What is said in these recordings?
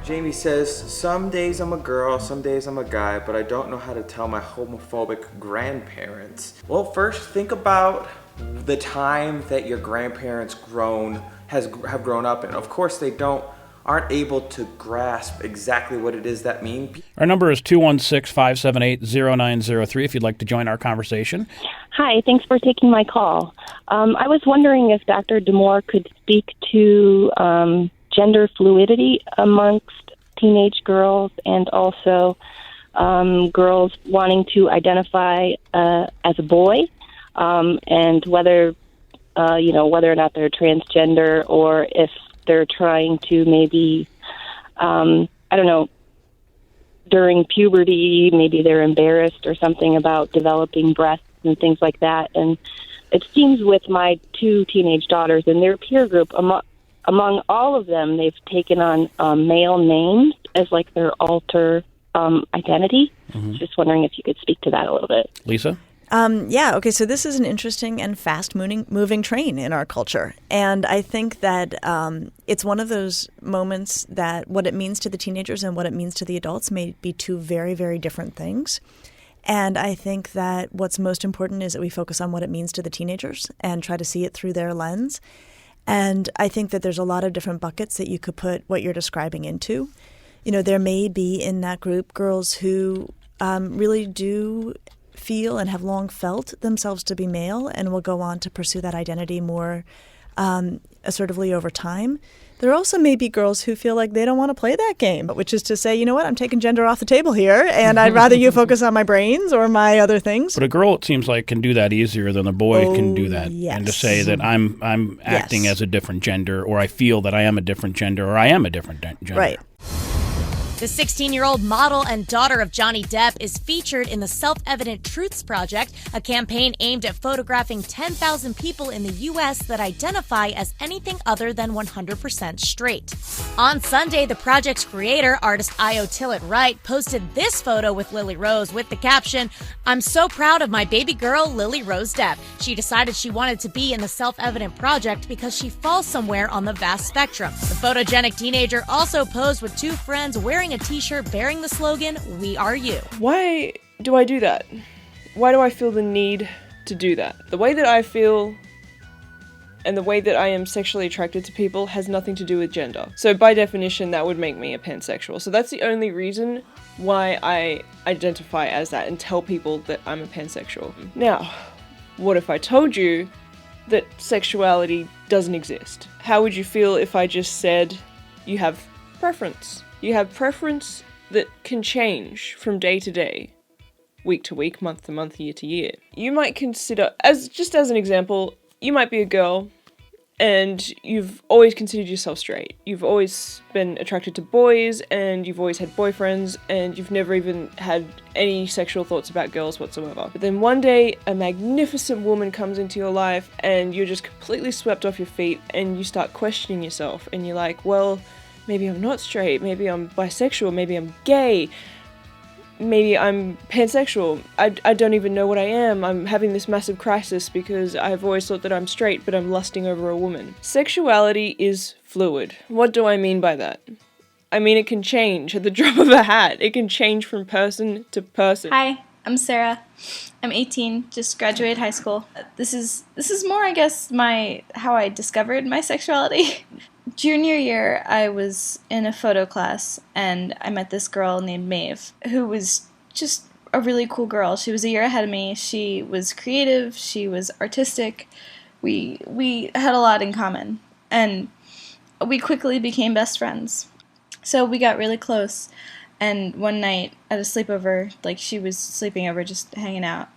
Jamie says, some days I'm a girl, some days I'm a guy, but I don't know how to tell my homophobic grandparents. Well, first think about the time that your grandparents have grown up in. Of course, they aren't able to grasp exactly what it is that means. Our number is 216-578-0903 if you'd like to join our conversation. Hi, thanks for taking my call. I was wondering if Dr. D'Amour could speak to gender fluidity amongst teenage girls and also girls wanting to identify as a boy, and whether or not they're transgender, or if they're trying to maybe, during puberty, maybe they're embarrassed or something about developing breasts and things like that. And it seems with my two teenage daughters and their peer group, among all of them, they've taken on male names as like their alter identity. Mm-hmm. Just wondering if you could speak to that a little bit. Lisa? Okay, so this is an interesting and fast-moving train in our culture. And I think that it's one of those moments that what it means to the teenagers and what it means to the adults may be two very, very different things. And I think that what's most important is that we focus on what it means to the teenagers and try to see it through their lens. And I think that there's a lot of different buckets that you could put what you're describing into. You know, there may be in that group girls who really do feel and have long felt themselves to be male and will go on to pursue that identity more assertively over time. There also may be girls who feel like they don't want to play that game, which is to say, you know what, I'm taking gender off the table here, and I'd rather you focus on my brains or my other things. But a girl, it seems like, can do that easier than a boy can do that. Yes. And to say that I'm acting as a different gender, or I feel that I am a different gender, or I am a different gender. Right. The 16-year-old model and daughter of Johnny Depp is featured in the Self-Evident Truths Project, a campaign aimed at photographing 10,000 people in the U.S. that identify as anything other than 100% straight. On Sunday, the project's creator, artist Io Tillett-Wright, posted this photo with Lily Rose with the caption, "I'm so proud of my baby girl, Lily Rose Depp. She decided she wanted to be in the Self-Evident Project because she falls somewhere on the vast spectrum." The photogenic teenager also posed with two friends wearing a t-shirt bearing the slogan, "We are you." Why do I do that? Why do I feel the need to do that? The way that I feel and the way that I am sexually attracted to people has nothing to do with gender. So by definition, that would make me a pansexual. So that's the only reason why I identify as that and tell people that I'm a pansexual. Now, what if I told you that sexuality doesn't exist? How would you feel if I just said you have preference? You have preference that can change from day to day, week to week, month to month, year to year. You might consider, as an example, you might be a girl and you've always considered yourself straight. You've always been attracted to boys and you've always had boyfriends and you've never even had any sexual thoughts about girls whatsoever. But then one day a magnificent woman comes into your life and you're just completely swept off your feet and you start questioning yourself and you're like, well, maybe I'm not straight, maybe I'm bisexual, maybe I'm gay, maybe I'm pansexual, I don't even know what I am. I'm having this massive crisis because I've always thought that I'm straight, but I'm lusting over a woman. Sexuality is fluid. What do I mean by that? I mean, it can change at the drop of a hat. It can change from person to person. Hi, I'm Sarah. I'm 18, just graduated high school. This is more, I guess, how I discovered my sexuality. Junior year, I was in a photo class, and I met this girl named Maeve, who was just a really cool girl. She was a year ahead of me. She was creative. She was artistic. We had a lot in common, and we quickly became best friends. So we got really close, and one night at a sleepover, like she was sleeping over, just hanging out,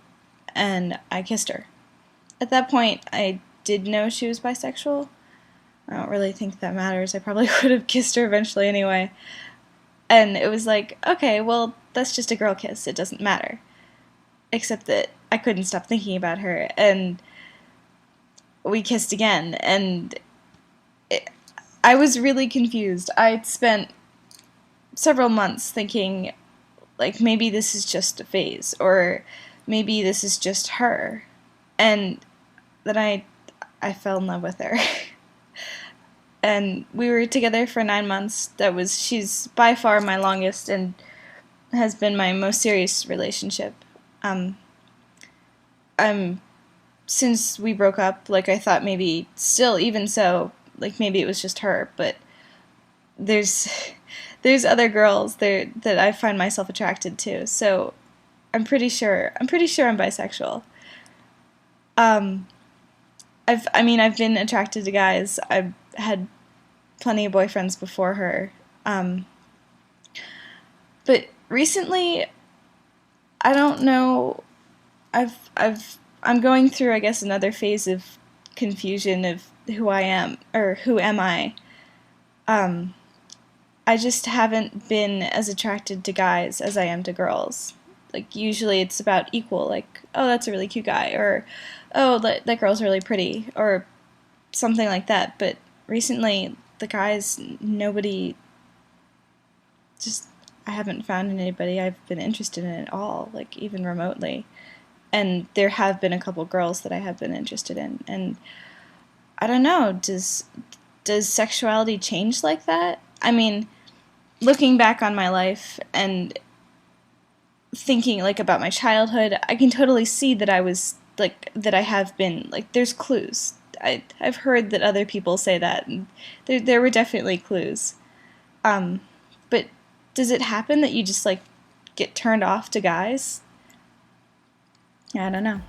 and I kissed her. At that point, I did know she was bisexual. I don't really think that matters. I probably would have kissed her eventually anyway. And it was like, okay, well, that's just a girl kiss. It doesn't matter. Except that I couldn't stop thinking about her. And we kissed again. And I was really confused. I'd spent several months thinking, like, maybe this is just a phase. Or maybe this is just her. And then I fell in love with her. and we were together for 9 months. She's by far my longest and has been my most serious relationship. Since we broke up, like, I thought maybe still, even so, like, maybe it was just her, but there's other girls there that I find myself attracted to, so I'm pretty sure I'm bisexual. I've been attracted to guys. I've had plenty of boyfriends before her. But recently, I don't know, I'm going through, I guess, another phase of confusion of who I am, or who am I. I just haven't been as attracted to guys as I am to girls. Like, usually it's about equal, like, oh, that's a really cute guy, or, oh, that girl's really pretty, or something like that. But recently, the guys, I haven't found anybody I've been interested in at all, like, even remotely. And there have been a couple girls that I have been interested in. And I don't know, does sexuality change like that? I mean, looking back on my life and thinking, like, about my childhood, I can totally see that I have been, like, there's clues. I've heard that other people say that, and there were definitely clues. But does it happen that you just, like, get turned off to guys? I don't know.